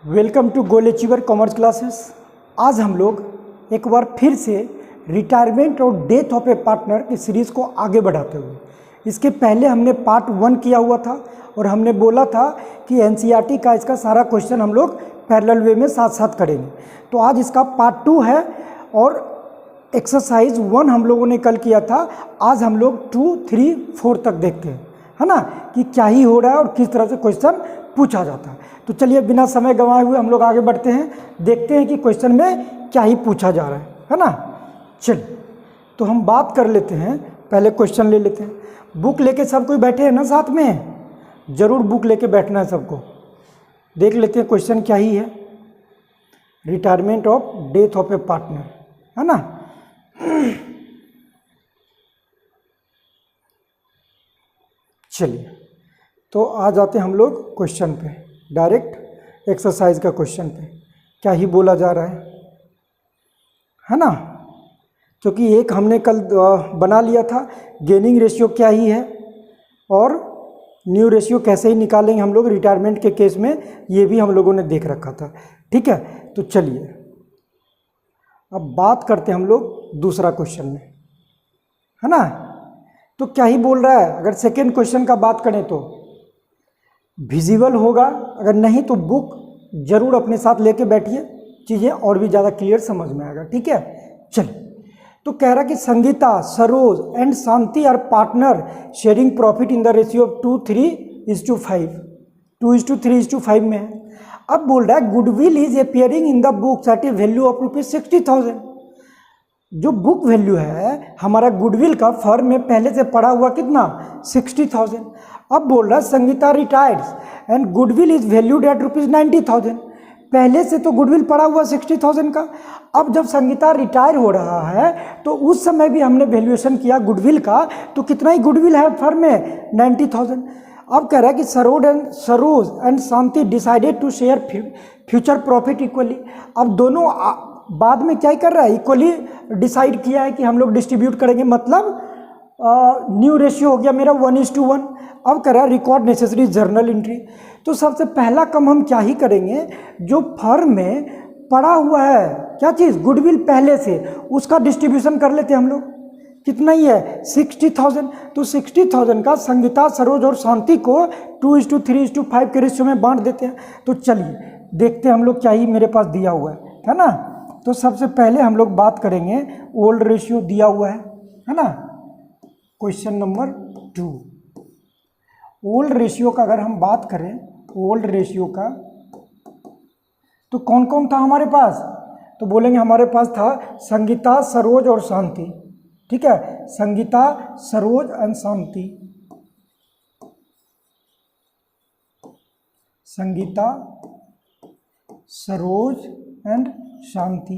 Welcome to goal achiever commerce classes. आज हम लोग एक बार फिर से रिटायरमेंट और डेथ ऑफ ए पार्टनर की सीरीज़ को आगे बढ़ाते हुए, इसके पहले हमने पार्ट 1 किया हुआ था और हमने बोला था कि एनसीईआरटी का इसका सारा क्वेश्चन हम लोग पैरेलल वे में साथ साथ करेंगे। तो आज इसका पार्ट 2 है और एक्सरसाइज 1 हम लोगों ने कल किया था। आज हम लोग 2, 3, 4 तक देखते हैं, है ना, कि क्या ही हो रहा है और किस तरह से क्वेश्चन पूछा जाता है। तो चलिए बिना समय गंवाए हुए हम लोग आगे बढ़ते हैं, देखते हैं कि क्वेश्चन में क्या ही पूछा जा रहा है ना। चलिए तो हम बात कर लेते हैं, पहले क्वेश्चन ले लेते हैं। बुक लेके सब कोई बैठे हैं ना साथ में? जरूर बुक लेके बैठना है सबको। देख लेते हैं क्वेश्चन क्या ही है। Retirement of death of a partner, है ना। चलिए तो आ जाते हैं हम लोग क्वेश्चन पे, डायरेक्ट एक्सरसाइज का क्वेश्चन पे। क्या ही बोला जा रहा है ना। क्योंकि एक हमने कल बना लिया था, गेनिंग रेशियो क्या ही है और न्यू रेशियो कैसे ही निकालेंगे हम लोग रिटायरमेंट के केस में, ये भी हम लोगों ने देख रखा था। ठीक है, तो चलिए अब बात करते हैं हम लोग दूसरा क्वेश्चन में, है ना। तो क्या ही बोल रहा है, अगर सेकेंड क्वेश्चन का बात करें तो विजिबल होगा, अगर नहीं तो बुक जरूर अपने साथ लेके बैठिए, चीज़ें और भी ज़्यादा क्लियर समझ में आएगा। ठीक है, चलिए तो कह रहा कि Sangeeta, Saroj and Shanti are partner sharing profit in the ratio of 2:3:5, 2:3:5 में है। अब बोल रहा है goodwill is appearing in the books at a value of ₹60,000। जो बुक वैल्यू है हमारा गुडविल का फर्म में पहले से पड़ा हुआ कितना, 60,000। अब बोल रहा है Sangeeta retires and goodwill is valued at ₹90,000। पहले से तो गुडविल पड़ा हुआ 60,000 का। अब जब संगीता रिटायर हो रहा है तो उस समय भी हमने वैल्यूएशन किया गुडविल का, तो कितना ही गुडविल है फर्म में, 90,000। अब कह रहा है कि Saroj and Shanti decided to share future profit equally. अब दोनों बाद में क्या कर रहा है, इक्वली डिसाइड किया है कि हम लोग डिस्ट्रीब्यूट करेंगे, मतलब न्यू रेशियो हो गया मेरा 1:1। अब कह रहा है रिकॉर्ड नेसेसरी जर्नल एंट्री। तो सबसे पहला काम हम क्या ही करेंगे, जो फर्म में पड़ा हुआ है क्या चीज़, गुडविल पहले से, उसका डिस्ट्रीब्यूशन कर लेते हैं हम लोग। कितना ही है, 60,000। तो 60,000 का संगीता, सरोज और शांति को 2:3:5 के रेशियो में बांट देते हैं। तो चलिए देखते हैं हम लोग क्या ही मेरे पास दिया हुआ है ना। तो सबसे पहले हम लोग बात करेंगे, ओल्ड रेशियो दिया हुआ है ना। क्वेश्चन नंबर 2, ओल्ड रेशियो का अगर हम बात करें, ओल्ड रेशियो का तो कौन कौन था हमारे पास, तो बोलेंगे हमारे पास था संगीता, सरोज और शांति। ठीक है, संगीता, सरोज एंड शांति, संगीता, सरोज एंड शांति,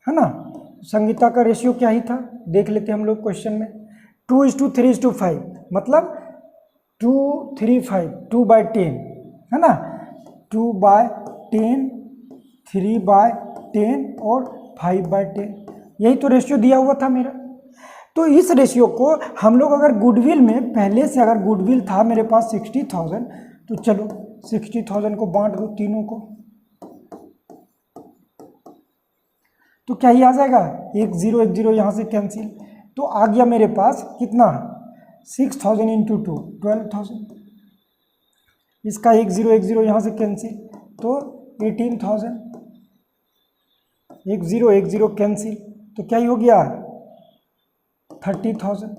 है ना। संगीता का रेशियो क्या ही था, देख लेते हैं हम लोग क्वेश्चन में, 2:3:5, मतलब 2:3:5, 2/10, है ना, 2/10, 3/10 और 5/10, यही तो रेशियो दिया हुआ था मेरा। तो इस रेशियो को हम लोग अगर गुडविल में पहले से, अगर गुडविल था मेरे पास 60,000, तो चलो 60,000 को बांट दो तीनों को, तो क्या ही आ जाएगा, 1 0 1 0 यहाँ से कैंसिल, तो आ गया मेरे पास कितना, 6,000 × 2, 12,000। इसका 1 0 1 0 यहाँ से कैंसिल, तो 18,000, 1 0 1 0 कैंसिल, तो क्या ही हो गया, 30,000।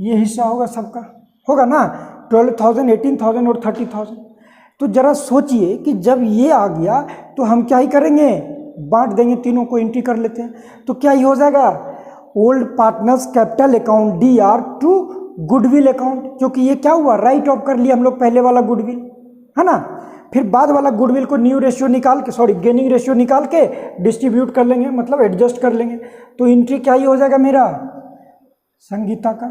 ये हिस्सा होगा सबका, होगा ना, 12,000, 18,000 और 30,000। तो जरा सोचिए कि जब ये आ गया तो हम क्या ही करेंगे, बांट देंगे तीनों को, एंट्री कर लेते हैं। तो क्या ही हो जाएगा, old partners capital account DR to goodwill account, क्योंकि ये क्या हुआ, राइट ऑफ कर लिया हम लोग पहले वाला गुडविल, है ना। फिर बाद वाला गुडविल को न्यू रेशियो निकाल के, सॉरी गेनिंग रेशियो निकाल के डिस्ट्रीब्यूट कर लेंगे, मतलब एडजस्ट कर लेंगे। तो एंट्री क्या ही हो जाएगा मेरा, संगीता का,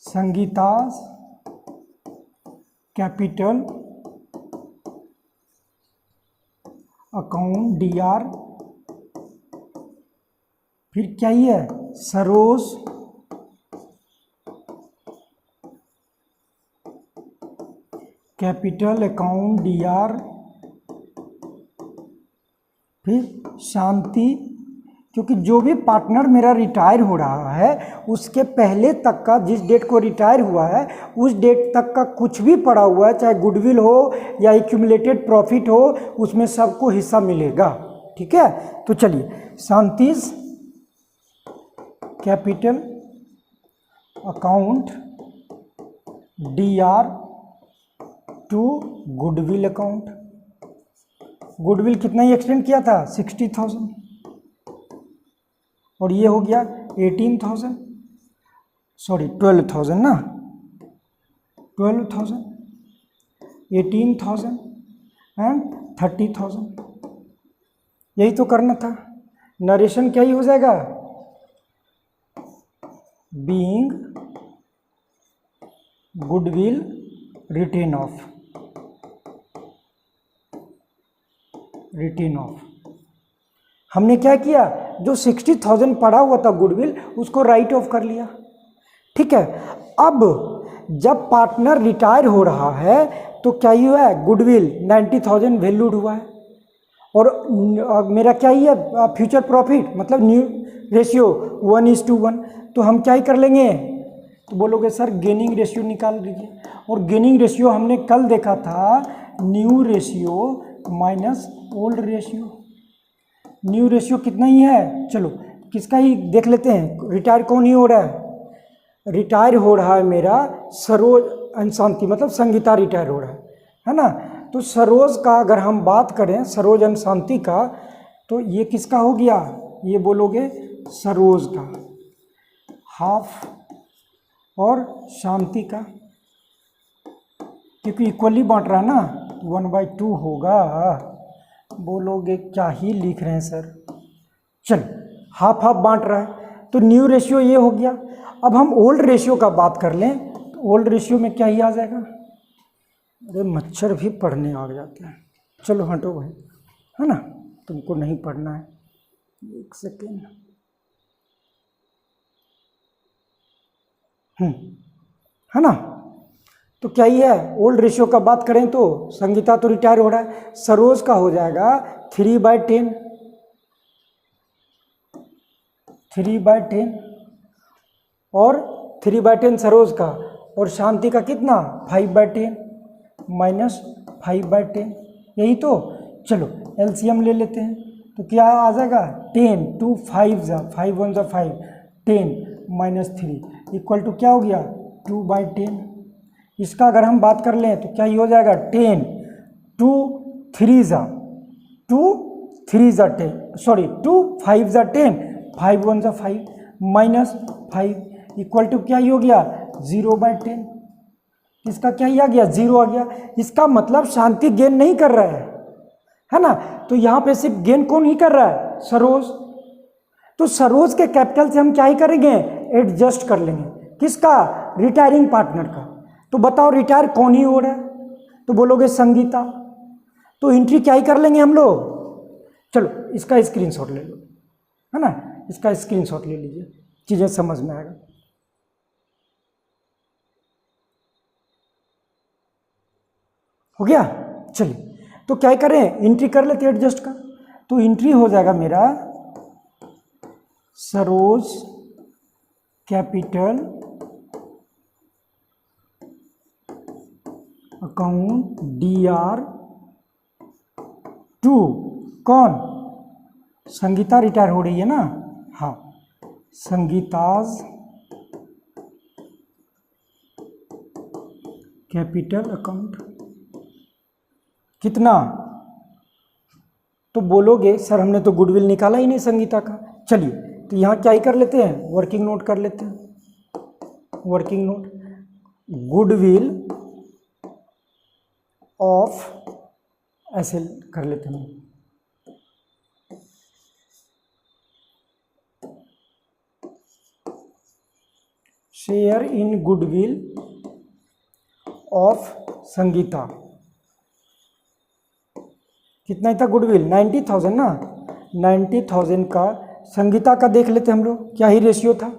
संगीता कैपिटल अकाउंट DR, फिर क्या ही है, सरोज कैपिटल अकाउंट DR, फिर शांति, क्योंकि जो भी पार्टनर मेरा रिटायर हो रहा है उसके पहले तक का, जिस डेट को रिटायर हुआ है उस डेट तक का कुछ भी पड़ा हुआ है, चाहे गुडविल हो या एक्यूमुलेटेड प्रॉफिट हो, उसमें सबको हिस्सा मिलेगा। ठीक है, तो चलिए, Shanti's capital account DR to goodwill account. Goodwill कितना ही एक्सटेंड किया था, 60,000, और ये हो गया 18,000, सॉरी 12,000 ना, 12,000, 18,000 एंड 30,000। यही तो करना था। नरेशन क्या ही हो जाएगा, being goodwill written off, written off. हमने क्या किया, जो 60,000 पड़ा हुआ था गुडविल उसको राइट ऑफ कर लिया। ठीक है, अब जब पार्टनर रिटायर हो रहा है तो क्या ही हुआ है, गुडविल 90,000 वैल्यूड हुआ है, और मेरा क्या ही है, फ्यूचर प्रॉफिट मतलब न्यू रेशियो 1:1। तो हम क्या ही कर लेंगे, तो बोलोगे सर गेनिंग रेशियो निकाल दीजिए, और गेनिंग रेशियो हमने कल देखा था, new ratio minus old ratio. New ratio कितना ही है, चलो किसका ही देख लेते हैं। रिटायर कौन ही हो रहा है, रिटायर हो रहा है मेरा सरोज एंड शांति, मतलब संगीता रिटायर हो रहा है ना। तो सरोज का अगर हम बात करें, सरोज एंड शांति का, तो ये किसका हो गया, ये बोलोगे सरोज का हाफ और शांति का, क्योंकि इक्वली बांट रहा है ना, 1/2 होगा। बोलोगे क्या ही लिख रहे हैं सर, चल हाफ हाफ बांट रहा है, तो न्यू रेशियो ये हो गया। अब हम ओल्ड रेशियो का बात कर लें, तो ओल्ड रेशियो में क्या ही आ जाएगा, अरे मच्छर भी पढ़ने आ जाते हैं, चलो हटो भाई, है ना, तुमको नहीं पढ़ना है, एक सेकेंड। है ना, तो क्या ही है, ओल्ड रेशियो का बात करें तो संगीता तो रिटायर हो रहा है, सरोज का हो जाएगा 3/10, 3/10, और 3/10 सरोज का, और शांति का कितना 5/10 माइनस 5/10, यही तो। चलो एलसीएम ले लेते हैं, तो क्या आ जाएगा, 10 2 5 जा 5 1 जा 5, 10 माइनस 3 इक्वल टू क्या हो गया 2/10। इसका अगर हम बात कर लें तो क्या ही हो जाएगा, 10 2 3 जा 2 3 जा 10, सॉरी 2 5 जा 10, 5 1 जा 5 माइनस 5 इक्वल टू क्या ही हो गया 0/10। इसका क्या ही आ गया, 0 आ गया। इसका मतलब शांति गेन नहीं कर रहा है ना, तो यहाँ पे सिर्फ गेन कौन ही कर रहा है, सरोज। तो सरोज के कैपिटल से हम क्या ही करेंगे, एडजस्ट कर लेंगे, किसका, रिटायरिंग पार्टनर का। तो बताओ रिटायर कौन ही हो रहा है, तो बोलोगे संगीता, तो एंट्री क्या ही कर लेंगे हम लोग। चलो इसका स्क्रीनशॉट ले लो, है ना, इसका स्क्रीनशॉट ले लीजिए, चीजें समझ में आएगा। हो गया, चलिए तो क्या करें, एंट्री कर लेते हैं एडजस्ट का। तो एंट्री हो जाएगा मेरा Saroj capital account DR to, कौन, संगीता रिटायर हो रही है ना, हाँ, संगीताज कैपिटल अकाउंट कितना, तो बोलोगे सर हमने तो गुडविल निकाला ही नहीं संगीता का। चलिए तो यहाँ क्या ही कर लेते हैं, वर्किंग नोट कर लेते हैं, वर्किंग नोट, गुडविल ऑफ, ऐसे कर लेते हैं, share in goodwill of Sangeeta. कितना ही था गुडविल, 90,000 ना, 90,000 का संगीता का देख लेते हम लोग, क्या ही रेशियो था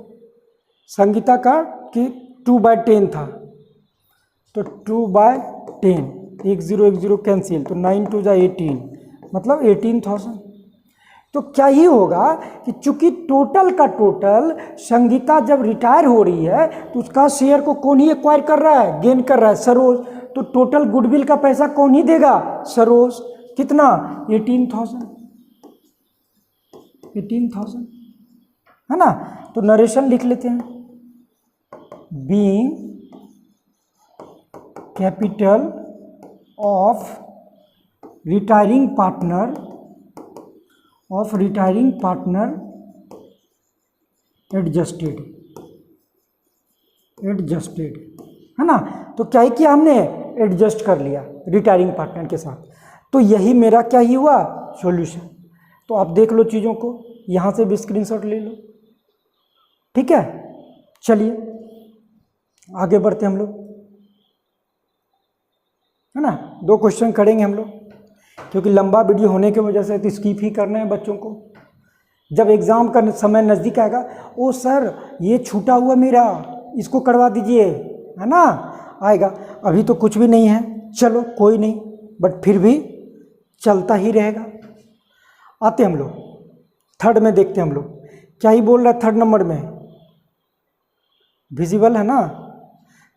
संगीता का, कि 2/10 था, तो 2/10 10, 10 कैंसिल, तो 9 2 जा 18, मतलब 18,000। तो क्या ही होगा कि चूंकि टोटल का टोटल संगीता जब रिटायर हो रही है तो उसका शेयर को कौन ही एक्वायर कर रहा है, गेन कर रहा है, सरोज। तो टोटल गुडविल का पैसा कौन ही देगा, सरोज। कितना, 18,000, 18,000, है ना। तो नरेशन लिख लेते हैं, being capital of retiring partner adjusted, है ना। तो क्या ही किया हमने, एडजस्ट कर लिया रिटायरिंग पार्टनर के साथ। तो यही मेरा क्या ही हुआ, सॉल्यूशन। तो आप देख लो चीज़ों को, यहाँ से भी स्क्रीनशॉट ले लो, ठीक है। चलिए आगे बढ़ते हम लोग, है ना। 2 क्वेश्चन करेंगे हम लोग, क्योंकि लंबा वीडियो होने की वजह से तो स्किप ही करना है बच्चों को। जब एग्ज़ाम का समय नज़दीक आएगा, ओ सर ये छूटा हुआ मेरा, इसको करवा दीजिए, है ना, आएगा। अभी तो कुछ भी नहीं है, चलो कोई नहीं, बट फिर भी चलता ही रहेगा। आते हम लोग थर्ड में, देखते हम लोग क्या ही बोल रहा है थर्ड नंबर में, विजिबल है ना।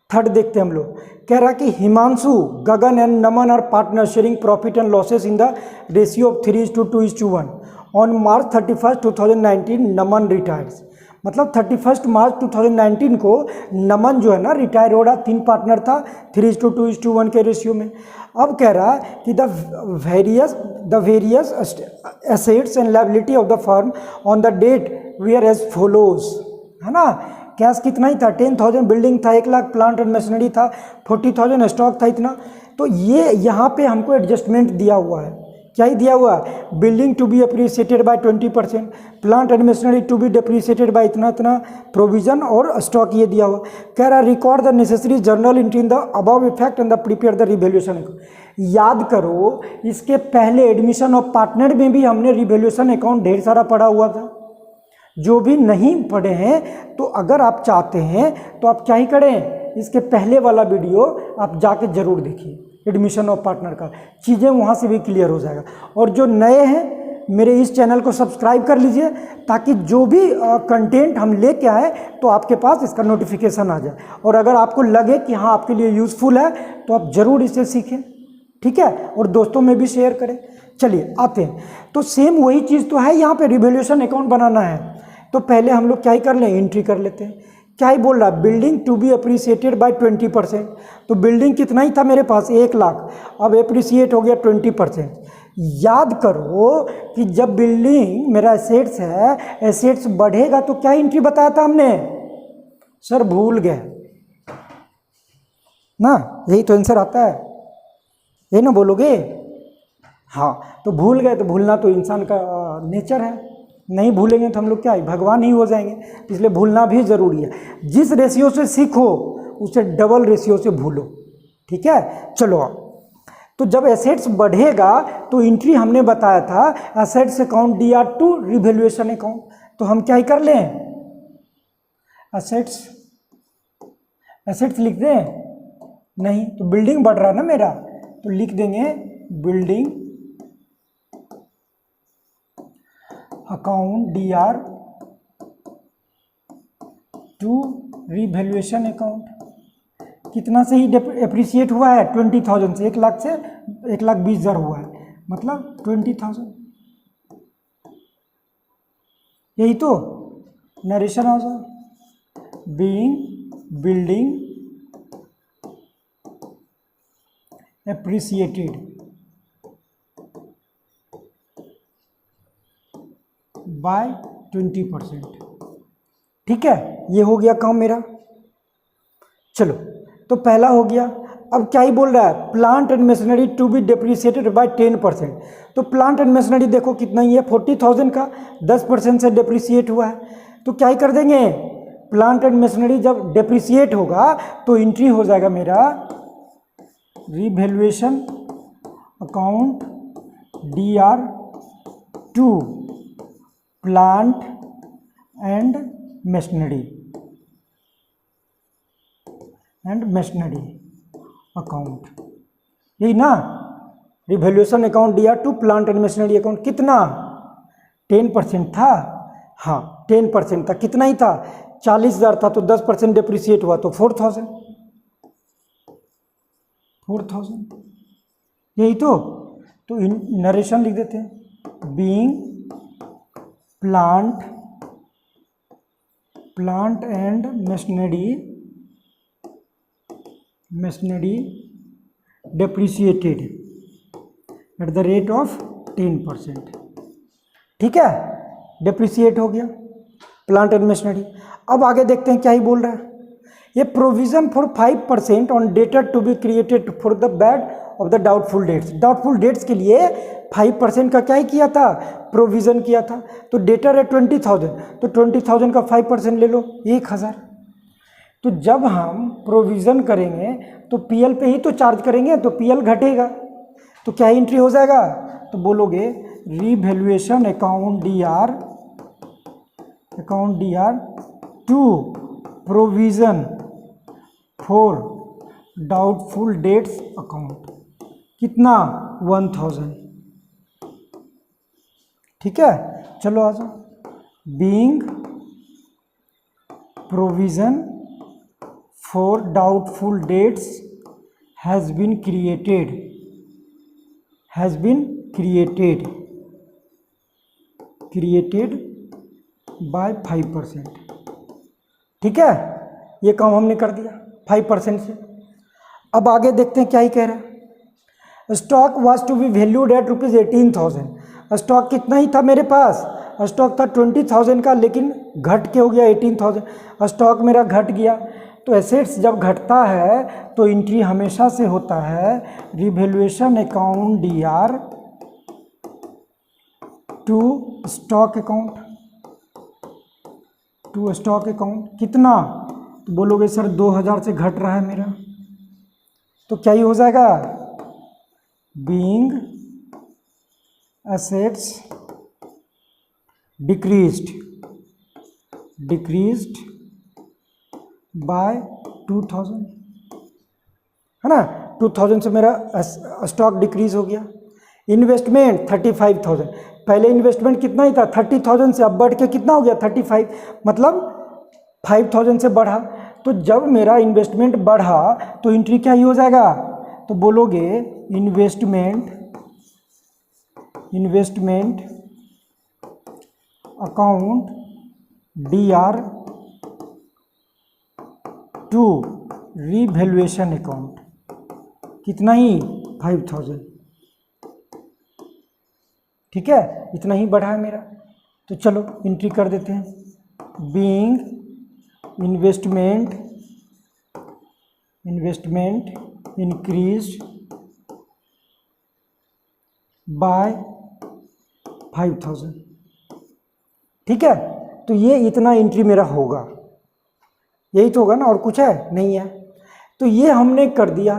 थर्ड देखते हम लोग, कह रहा कि Himanshu, Gagan and Naman are partner sharing profit and losses in the ratio of 3:2:1 on March 31, 2019 Naman retires. मतलब 31 मार्च 2019 को नमन जो है ना रिटायर हो रहा, 3 पार्टनर था, 3:2:1 के रेशियो में। अब कह रहा है कि the various assets and liability of the firm on the date were as follows, है ना। कैश कितना ही था, 10,000 बिल्डिंग था, 1 लाख प्लांट एंड मशीनरी था, 40,000 स्टॉक था, इतना। तो ये यहाँ पे हमको एडजस्टमेंट दिया हुआ है, क्या ही दिया हुआ है, building to be appreciated by 20%, plant and machinery to be depreciated by इतना इतना, प्रोविजन और स्टॉक ये दिया हुआ। कह रहा record the necessary journal entry in the above effect and the prepare the revaluation. याद करो इसके पहले एडमिशन ऑफ पार्टनर में भी हमने रिवैल्यूएशन अकाउंट ढेर सारा पढ़ा हुआ था। जो भी नहीं पढ़े हैं तो अगर आप चाहते हैं तो आप क्या ही करें, इसके पहले वाला वीडियो आप जाके जरूर देखिए, एडमिशन ऑफ पार्टनर का, चीज़ें वहाँ से भी क्लियर हो जाएगा। और जो नए हैं मेरे इस चैनल को सब्सक्राइब कर लीजिए, ताकि जो भी कंटेंट हम लेके आए तो आपके पास इसका नोटिफिकेशन आ जाए। और अगर आपको लगे कि हाँ आपके लिए यूज़फुल है तो आप ज़रूर इसे सीखें, ठीक है, और दोस्तों में भी शेयर करें। चलिए आते हैं, तो सेम वही चीज़ तो है, यहाँ पे रिवैल्यूएशन अकाउंट बनाना है। तो पहले हम लोग क्या ही कर लें, एंट्री कर लेते हैं। क्या ही बोल रहा है, building to be appreciated by 20%। तो बिल्डिंग कितना ही था मेरे पास, 1 लाख, अब अप्रिसिएट हो गया 20%। याद करो कि जब बिल्डिंग मेरा एसेट्स है, एसेट्स बढ़ेगा तो क्या एंट्री बताया था हमने, सर भूल गए ना, यही तो आंसर आता है, यही ना बोलोगे। हाँ, तो भूल गए, तो भूलना तो इंसान का नेचर है, नहीं भूलेंगे तो हम लोग क्या है, भगवान ही हो जाएंगे। इसलिए भूलना भी ज़रूरी है। जिस रेशियो से सीखो उसे डबल रेशियो से भूलो, ठीक है। चलो तो जब एसेट्स बढ़ेगा तो एंट्री हमने बताया था assets account DR to revaluation account. तो हम क्या ही कर लें, एसेट्स लिख दें, नहीं तो बिल्डिंग बढ़ रहा है ना मेरा, तो लिख देंगे building account DR to revaluation account. कितना से ही एप्रिसिएट हुआ है, 20,000 से, 1 लाख से 1,20,000 हुआ है, मतलब 20,000। यही तो नरेशन आ जाए, बीइंग बिल्डिंग एप्रिसिएटेड बाय 20%, ठीक है। ये हो गया काम मेरा। चलो तो पहला हो गया। अब क्या ही बोल रहा है, plant and machinery to be depreciated by 10%। तो प्लांट एंड मशीनरी देखो कितना ही है, 40,000 का 10% से डेप्रिसिएट हुआ है। तो क्या ही कर देंगे, प्लांट एंड मशीनरी जब डेप्रिसिएट होगा तो एंट्री हो जाएगा मेरा revaluation account DR to plant and machinery account, यही ना, रिवैल्यूएशन अकाउंट दिया to plant and machinery account, कितना 10% था, हाँ 10% था, कितना ही था 40,000 था, तो 10% डिप्रिसिएट हुआ तो 4,000, यही तो नरेशन लिख देते हैं, being plant and machinery depreciated at the rate of 10%, ठीक है, डेप्रिसिएट हो गया प्लांट एंड मशीनरी। अब आगे देखते हैं क्या ही बोल रहा है, ये provision for 5% on debtor to be created for the bad of the doubtful debts, doubtful debts के लिए 5% का क्या ही किया था, प्रोविजन किया था। तो डेटर है 20,000, तो 20,000 का 5% ले लो 1,000। तो जब हम प्रोविज़न करेंगे तो पीएल पे ही तो चार्ज करेंगे, तो पीएल घटेगा, तो क्या एंट्री हो जाएगा, तो बोलोगे revaluation account DR to provision for doubtful debts account, कितना 1,000, ठीक है। चलो आ जाओ, being provision for doubtful debts has been created by 5%, ठीक है, ये काम हमने कर दिया 5% से। अब आगे देखते हैं क्या ही कह रहा है, stock was to be valued at ₹18,000, stock कितना ही था मेरे पास, स्टॉक था 20,000 का, लेकिन घट के हो गया 18,000, स्टॉक मेरा घट गया। तो एसेट्स जब घटता है तो एंट्री हमेशा से होता है revaluation account DR to stock account, कितना, तो बोलोगे सर 2,000 से घट रहा है मेरा, तो क्या ही हो जाएगा, बीइंग एसेट्स डिक्रीज्ड बाय 2,000, है ना, 2,000 से मेरा स्टॉक डिक्रीज हो गया। इन्वेस्टमेंट 35,000, पहले इन्वेस्टमेंट कितना ही था 30,000 से, अब बढ़ के कितना हो गया 35, मतलब 5,000 से बढ़ा। तो जब मेरा इन्वेस्टमेंट बढ़ा तो एंट्री क्या ही हो जाएगा, तो बोलोगे investment account DR to revaluation account, कितना ही 5,000, ठीक है, इतना ही बढ़ा है मेरा। तो चलो एंट्री कर देते हैं, बीइंग इन्वेस्टमेंट इंक्रीज बाय 5,000, ठीक है। तो ये इतना एंट्री मेरा होगा, यही तो होगा ना, और कुछ है नहीं है। तो ये हमने कर दिया,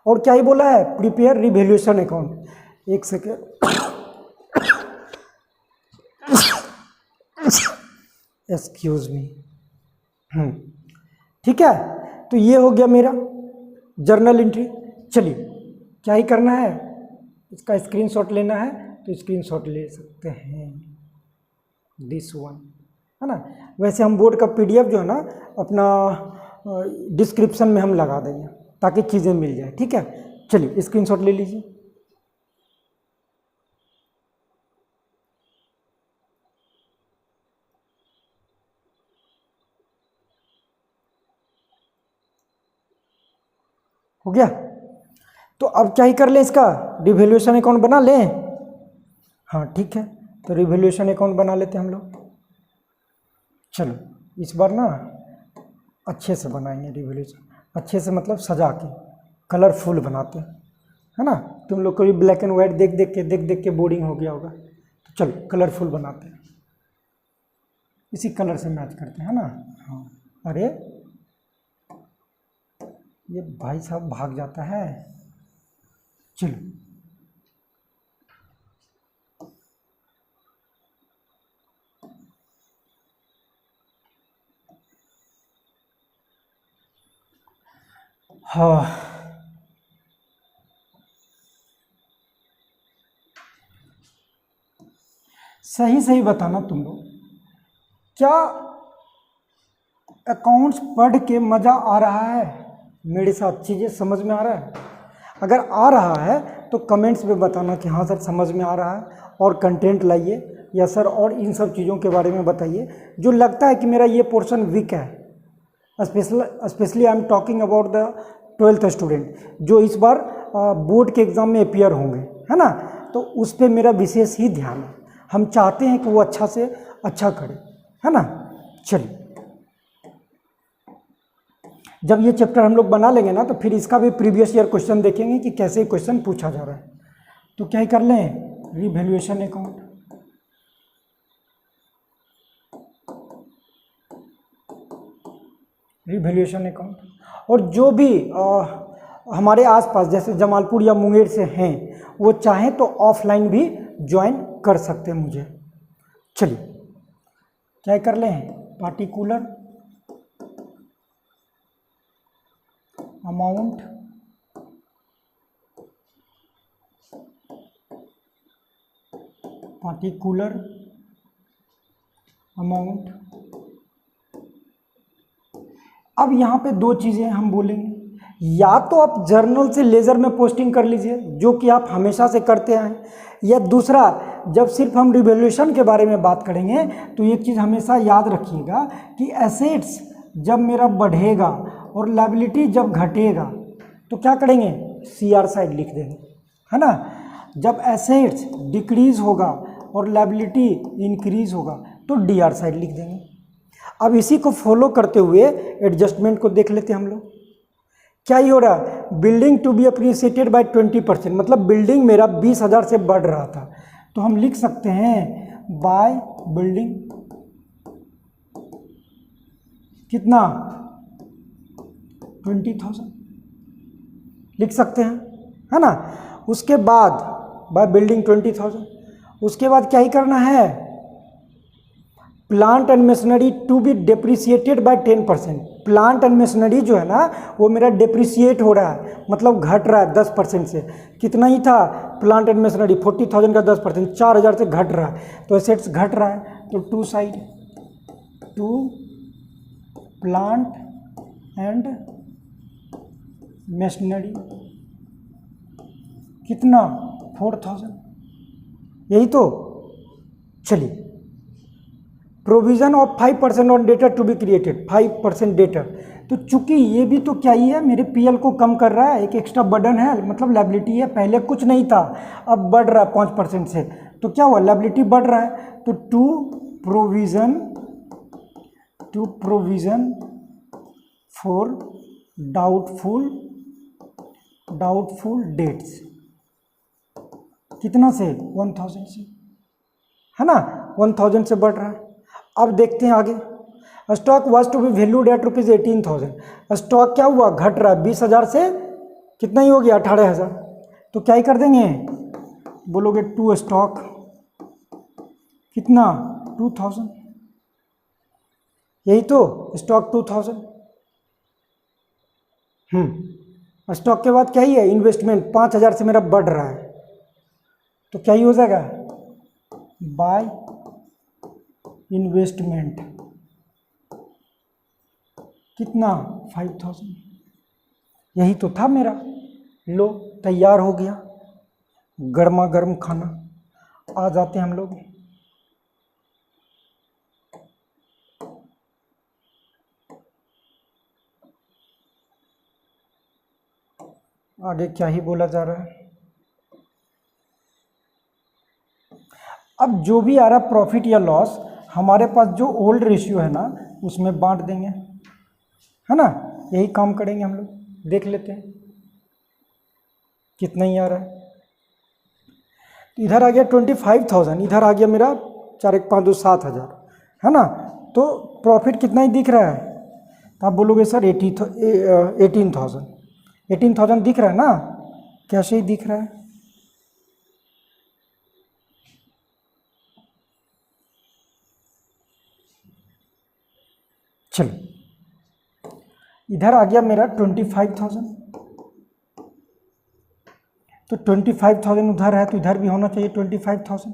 और क्या ही बोला है, प्रिपेयर रिवैल्यूएशन अकाउंट, एक सेकेंड, एक्सक्यूज मी, ठीक है। तो ये हो गया मेरा जर्नल एंट्री। चलिए क्या ही करना है, इसका स्क्रीनशॉट लेना है तो स्क्रीनशॉट ले सकते हैं, दिस वन, है ना। वैसे हम बोर्ड का पीडीएफ जो है ना अपना डिस्क्रिप्शन में हम लगा देंगे ताकि चीज़ें मिल जाए, ठीक है। चलिए स्क्रीनशॉट ले लीजिए। हो गया। तो अब क्या ही कर लें, इसका रिवैल्यूएशन अकाउंट बना लें, हाँ ठीक है। तो रिवैल्यूएशन अकाउंट बना लेते हैं हम लोग। चलो इस बार ना अच्छे से बनाएंगे रिवैल्यूएशन, अच्छे से मतलब सजा के कलरफुल बनाते हैं, है ना। तुम लोग को भी ब्लैक एंड वाइट देख देख के बोरिंग हो गया होगा, तो चलो कलरफुल बनाते हैं, इसी कलर से मैच करते हैं ना। हाँ अरे ये भाई साहब भाग जाता है, चलो हाँ सही सही बताना तुम लोग, क्या अकाउंट्स पढ़ के मज़ा आ रहा है? मेरे साथ चीज़ें समझ में आ रहा है? अगर आ रहा है तो कमेंट्स में बताना कि हाँ सर समझ में आ रहा है, और कंटेंट लाइए, या सर और इन सब चीज़ों के बारे में बताइए जो लगता है कि मेरा ये पोर्शन वीक है। Specially I am talking about the 12th student जो इस बार बोर्ड के एग्ज़ाम में अपियर होंगे, है ना, तो उस पर मेरा विशेष ही ध्यान है। हम चाहते हैं कि वो अच्छा से अच्छा करे, है ना। चलिए, जब ये चैप्टर हम लोग बना लेंगे ना, तो फिर इसका भी प्रीवियस ईयर क्वेश्चन देखेंगे कि कैसे क्वेश्चन पूछा जा रहा है। तो क्या ही कर लें, रिवैल्यूएशन अकाउंट, रिवैल्यूएशन अकाउंट, और जो भी हमारे आसपास जैसे जमालपुर या मुंगेर से हैं, वो चाहें तो ऑफलाइन भी ज्वाइन कर सकते हैं मुझे। चलिए, क्या कर लें, पार्टिकुलर अमाउंट पार्टिकुलर अमाउंट। अब यहाँ पे दो चीज़ें हम बोलेंगे, या तो आप जर्नल से लेज़र में पोस्टिंग कर लीजिए जो कि आप हमेशा से करते आए, या दूसरा, जब सिर्फ हम रिवैल्यूएशन के बारे में बात करेंगे तो एक चीज़ हमेशा याद रखिएगा कि एसेट्स जब मेरा बढ़ेगा और लायबिलिटी जब घटेगा तो क्या करेंगे, CR साइड लिख देंगे, है ना। जब एसेट्स डिक्रीज होगा और लायबिलिटी इंक्रीज होगा तो DR साइड लिख देंगे। अब इसी को फॉलो करते हुए एडजस्टमेंट को देख लेते हैं हम लोग। क्या ही हो रहा है, building to be appreciated by 20%, मतलब बिल्डिंग मेरा 20,000 से बढ़ रहा था, तो हम लिख सकते हैं बाय बिल्डिंग कितना, 20,000 लिख सकते हैं, है ना। उसके बाद बाय बिल्डिंग 20,000, उसके बाद क्या ही करना है, plant and machinery to be depreciated by 10%। Plant and machinery जो है ना, वो मेरा डेप्रिसिएट हो रहा है, मतलब घट रहा है 10% से। कितना ही था प्लांट एंड मशीनरी, 40,000 का 10%, 4,000 से घट रहा है, तो एसेट्स घट रहा है, तो to side, to plant and machinery कितना, 4,000, यही तो। चलिए, provision of 5% on debtor to be created, 5% debtor, तो चूंकि ये भी तो क्या ही है, मेरे PL को कम कर रहा है, एक एक्स्ट्रा बर्डन है, मतलब लायबिलिटी है, पहले कुछ नहीं था अब बढ़ रहा है 5% से, तो क्या हुआ, लायबिलिटी बढ़ रहा है, तो to provision for doubtful debts, कितना से, 1,000 से, है ना, 1,000 से बढ़ रहा है। अब देखते हैं आगे, stock was to be valued at ₹18,000, stock क्या हुआ, घट रहा है, 20,000 से कितना ही हो गया, 18,000, तो क्या ही कर देंगे, बोलोगे टू स्टॉक कितना, 2,000, यही तो, स्टॉक 2,000। स्टॉक के बाद क्या ही है, इन्वेस्टमेंट 5,000 से मेरा बढ़ रहा है, तो क्या ही हो जाएगा, बाय इन्वेस्टमेंट कितना, 5,000, यही तो था मेरा। लो, तैयार हो गया गर्मा गर्म खाना। आ जाते हैं हम लोग आगे, क्या ही बोला जा रहा है। अब जो भी आ रहा प्रॉफिट या लॉस, हमारे पास जो ओल्ड रेशियो है ना, उसमें बांट देंगे, है ना, यही काम करेंगे हम लोग। देख लेते हैं कितना ही आ रहा है, तो इधर आ गया 25,000, इधर आ गया मेरा 4 1 5 2 7,000, है ना, तो प्रॉफिट कितना ही दिख रहा है, तो आप बोलोगे सर 18,000 दिख रहा है ना, कैसे ही दिख रहा है, चलो इधर आ गया मेरा 25,000, तो 25,000 उधर है, तो इधर भी होना चाहिए 25,000।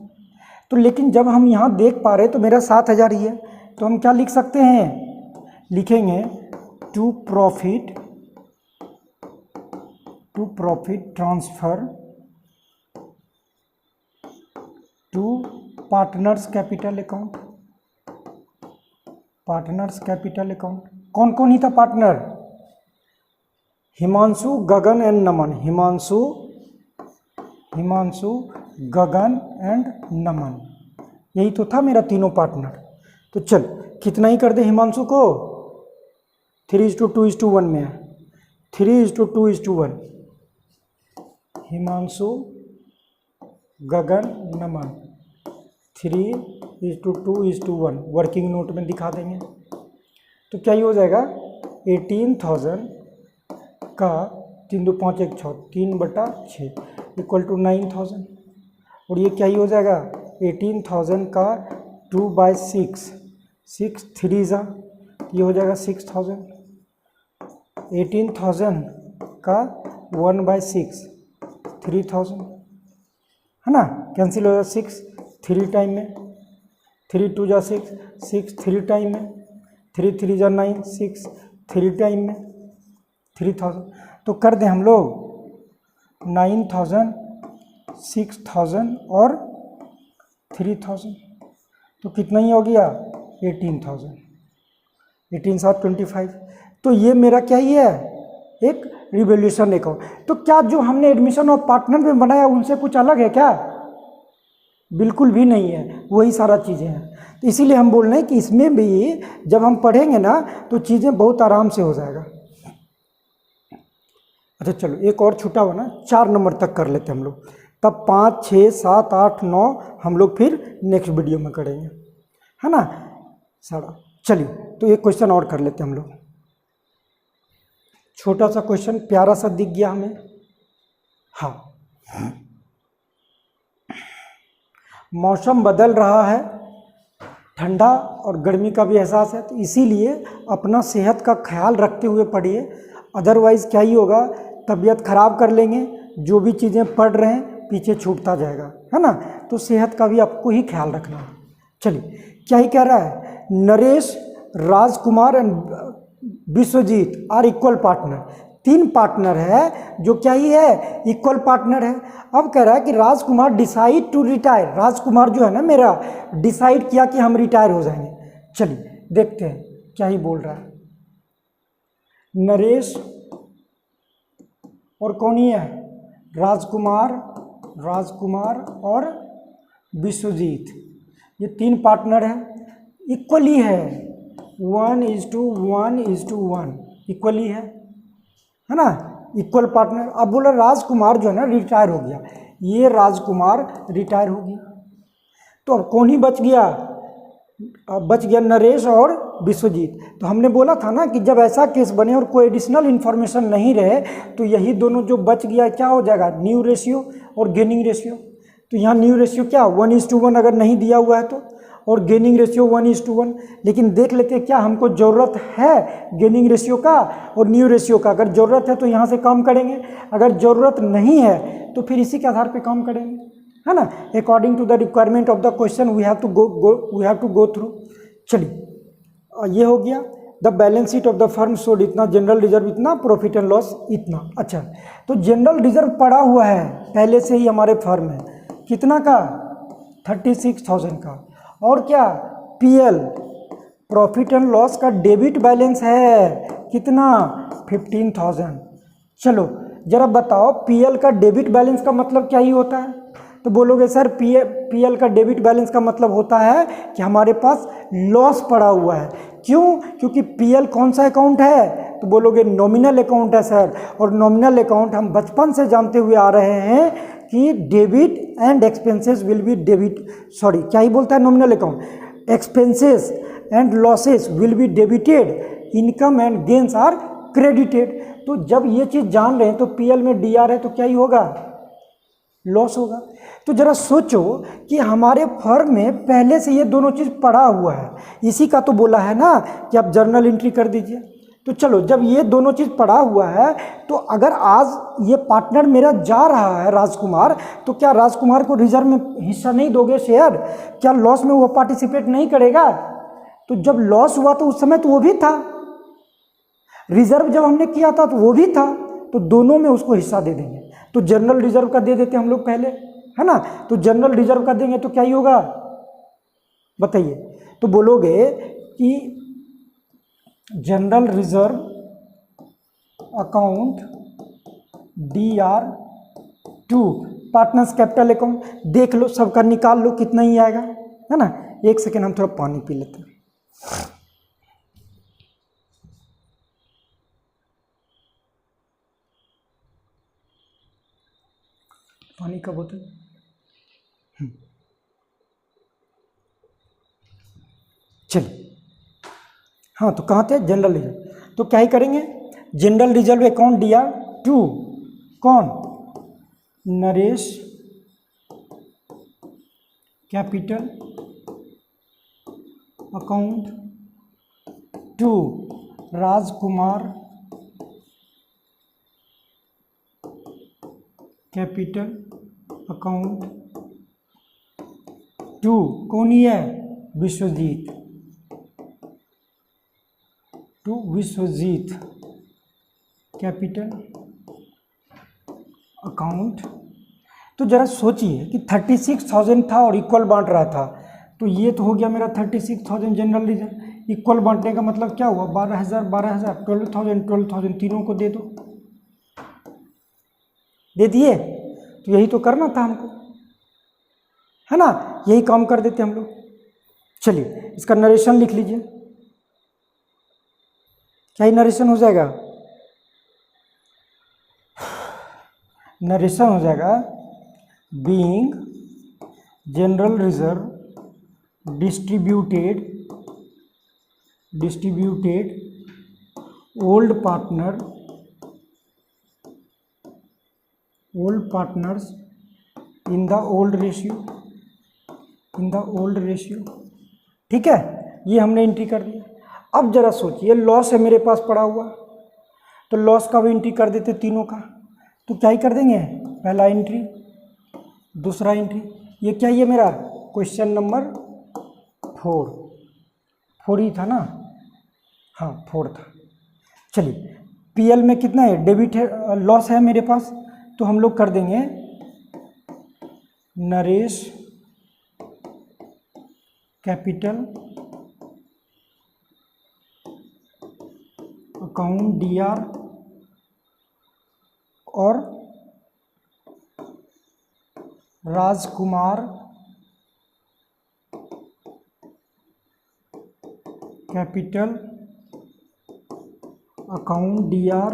तो लेकिन जब हम यहाँ देख पा रहे तो मेरा 7,000 ही है, तो हम क्या लिख सकते हैं, लिखेंगे to profit transfer to partners capital account. कौन कौन ही था partner, Himanshu, Gagan and Naman. Himanshu, Gagan and Naman, यही तो था मेरा तीनों पार्टनर। तो चल कितना ही कर दे हिमांशु को, 3:2:1 में है, 3:2:1। हिमांशु, गगन, नमन, 3:2:1 वर्किंग नोट में दिखा देंगे। तो क्या ही हो जाएगा, 18,000 का 3×2=5=6, 3/6 इक्वल टू 9,000। और ये क्या ही हो जाएगा, 18,000 का 2/6, 6 3 जा, ये हो जाएगा 6,000। 18,000 का 1/6 3,000, है ना, कैंसिल हो जाएगा 6 3 टाइम में, 3 2 जा 6, 6 3 टाइम में, 3 3 जा 9, 6 3 टाइम में 3,000। तो कर दें हम लोग 9,000, 6,000 और 3,000, तो कितना ही हो गया, 18,000, 18,725। तो ये मेरा क्या ही है, एक रिवोल्यूशन अकाउंट। तो क्या जो हमने एडमिशन ऑफ पार्टनर में बनाया उनसे कुछ अलग है क्या, बिल्कुल भी नहीं है, वही सारा चीज़ें हैं। तो इसीलिए हम बोल रहे हैं कि इसमें भी जब हम पढ़ेंगे ना तो चीज़ें बहुत आराम से हो जाएगा। अच्छा चलो एक और छूटा हुआ ना, 4 नंबर तक कर लेते हैं हम लोग, तब 5 6 7 8 9 हम लोग फिर नेक्स्ट वीडियो में करेंगे, है ना सारा। चलिए तो एक क्वेश्चन और कर लेते हैं हम लोग, छोटा सा क्वेश्चन, प्यारा सा दिख गया हमें। हाँ, मौसम बदल रहा है, ठंडा और गर्मी का भी एहसास है, तो इसीलिए अपना सेहत का ख्याल रखते हुए पढ़िए, अदरवाइज़ क्या ही होगा, तबीयत खराब कर लेंगे, जो भी चीज़ें पढ़ रहे हैं पीछे छूटता जाएगा, है ना। तो सेहत का भी आपको ही ख्याल रखना है। चलिए क्या ही कह रहा है, Naresh, Rajkumar and Vishwajeet are equal partner. 3 partner है जो क्या ही है, इक्वल पार्टनर है। अब कह रहा है कि राजकुमार डिसाइड टू रिटायर, राजकुमार जो है ना मेरा डिसाइड किया कि हम रिटायर हो जाएंगे। चलिए देखते हैं क्या ही बोल रहा है। नरेश और कौन ही है, राजकुमार और विश्वजीत, ये 3 पार्टनर है, इक्वली है, 1:1:1 इक्वली है ना, इक्वल पार्टनर। अब बोला राजकुमार जो है ना रिटायर हो गया, ये राजकुमार रिटायर हो गया, तो अब कौन ही बच गया, अब बच गया नरेश और विश्वजीत। तो हमने बोला था ना कि जब ऐसा केस बने और कोई एडिशनल इन्फॉर्मेशन नहीं रहे तो यही दोनों जो बच गया क्या हो जाएगा, न्यू रेशियो और गेनिंग रेशियो। तो यहाँ न्यू रेशियो क्या 1:1 अगर नहीं दिया हुआ है तो, और गेनिंग रेशियो 1:1। लेकिन देख लेते हैं क्या हमको ज़रूरत है गेनिंग रेशियो का और न्यू रेशियो का। अगर ज़रूरत है तो यहाँ से काम करेंगे, अगर ज़रूरत नहीं है तो फिर इसी के आधार पे काम करेंगे, है ना, according to the requirement of the question we have to go through. चलिए ये हो गया, the balance sheet of the firm showed इतना, जनरल रिजर्व इतना, प्रॉफिट एंड लॉस इतना। अच्छा तो जनरल रिजर्व पड़ा हुआ है पहले से ही हमारे फर्म में, कितना का 36,000 का, और क्या पीएल प्रॉफिट एंड लॉस का डेबिट बैलेंस है कितना 15,000। चलो जरा बताओ पीएल का डेबिट बैलेंस का मतलब क्या ही होता है, तो बोलोगे सर पीएल का डेबिट बैलेंस का मतलब होता है कि हमारे पास लॉस पड़ा हुआ है। क्यों, क्योंकि पीएल कौन सा अकाउंट है, तो बोलोगे नॉमिनल अकाउंट है सर, और नॉमिनल अकाउंट हम बचपन से जानते हुए आ रहे हैं कि debit and expenses will be क्या ही बोलता है nominal account, expenses and losses will be debited, income and gains are credited. तो जब ये चीज़ जान रहे हैं तो पीएल में डीआर है तो क्या ही होगा, लॉस होगा। तो जरा सोचो कि हमारे फर्म में पहले से ये दोनों चीज़ पड़ा हुआ है, इसी का तो बोला है ना कि आप जर्नल एंट्री कर दीजिए। तो चलो, जब ये दोनों चीज़ पड़ा हुआ है, तो अगर आज ये पार्टनर मेरा जा रहा है राजकुमार, तो क्या राजकुमार को रिजर्व में हिस्सा नहीं दोगे शेयर? क्या लॉस में वो पार्टिसिपेट नहीं करेगा? तो जब लॉस हुआ तो उस समय तो वो भी था, रिजर्व जब हमने किया था तो वो भी था, तो दोनों में उसको हिस्सा दे देंगे। तो जनरल रिजर्व का दे देते हम लोग पहले, है ना। तो जनरल रिजर्व का देंगे तो क्या ही होगा बताइए? तो बोलोगे कि general reserve account DR2 partners capital account. देख लो, सबका निकाल लो कितना ही आएगा, है ना। एक सेकेंड, हम थोड़ा पानी पी लेते हैं। पानी का बोतल। चलिए, हाँ, तो कहाँ थे? General reserve. तो क्या ही करेंगे? जनरल रिजर्व अकाउंट DR2, कौन? Naresh capital account 2, Rajkumar capital account 2, कौन ही है? Vishwajeet, to Vishwajeet capital account. तो जरा सोचिए कि 36,000 था और इक्वल बांट रहा था, तो ये तो हो गया मेरा 36,000 जनरल रिजर्व। इक्वल बांटने का मतलब क्या हुआ? 12,000 12,000 12,000 12,000 तीनों को दे दो। दे दिए? तो यही तो करना था हमको, है ना। यही काम कर देते हम लोग। चलिए, इसका नरेशन लिख लीजिए। क्या ही नरेशन हो जाएगा? नरेशन हो जाएगा, being general reserve distributed old partners in the old ratio. ठीक है, ये हमने एंट्री कर दिया। अब जरा सोचिए, लॉस है मेरे पास पड़ा हुआ, तो लॉस का भी एंट्री कर देते तीनों का। तो क्या ही कर देंगे? पहला एंट्री, दूसरा एंट्री। ये क्या है मेरा? क्वेश्चन नंबर 4 ही था ना? हाँ, 4 था। चलिए, PL में कितना है? डेबिट है, लॉस है मेरे पास, तो हम लोग कर देंगे नरेश कैपिटल अकाउंट DR और Rajkumar capital account DR,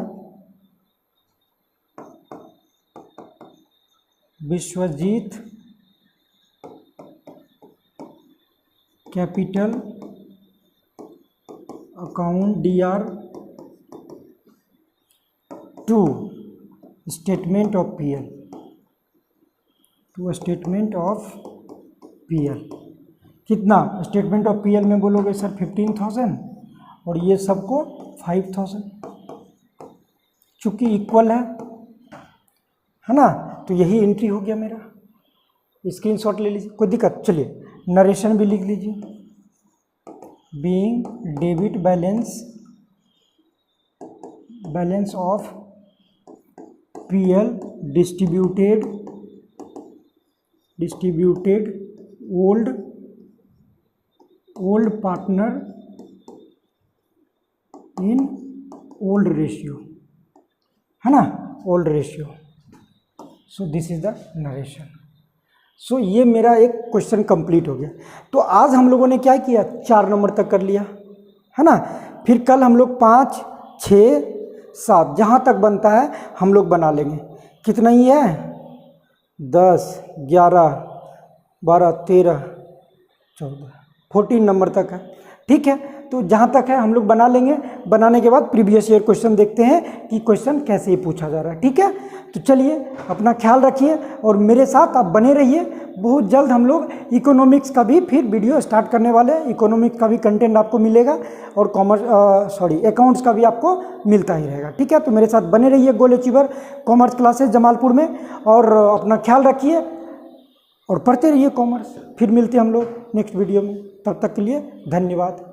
Vishwajeet capital account DR 2 statement of PL, कितना स्टेटमेंट ऑफ PL में बोलोगे सर? 15,000 और ये सबको 5,000, चूँकि इक्वल है ना। तो यही एंट्री हो गया मेरा। स्क्रीनशॉट ले लीजिए, कोई दिक्कत? चलिए, नरेशन भी लिख लीजिए, being debit balance of PL distributed old partner in old ratio, है ना, old ratio. So this is the narration. सो ये मेरा एक क्वेश्चन कंप्लीट हो गया। तो आज हम लोगों ने क्या किया? 4 नंबर तक कर लिया, है ना। फिर कल हम लोग 5, 6, 7 जहाँ तक बनता है हम लोग बना लेंगे। कितना ही है? 10, 11, 12, 13, 14, 14 नंबर तक है। ठीक है, तो जहाँ तक है हम लोग बना लेंगे। बनाने के बाद प्रीवियस ईयर क्वेश्चन देखते हैं कि क्वेश्चन कैसे ही पूछा जा रहा है। ठीक है, तो चलिए, अपना ख्याल रखिए और मेरे साथ आप बने रहिए। बहुत जल्द हम लोग इकोनॉमिक्स का भी फिर वीडियो स्टार्ट करने वाले हैं। इकोनॉमिक्स का भी कंटेंट आपको मिलेगा और अकाउंट्स का भी आपको मिलता ही रहेगा। ठीक है, तो मेरे साथ बने रहिए गोल अचीवर कॉमर्स क्लासेस जमालपुर में, और अपना ख्याल रखिए और पढ़ते रहिए कॉमर्स। फिर मिलते हैं हम लोग नेक्स्ट वीडियो में, तब तक के लिए धन्यवाद।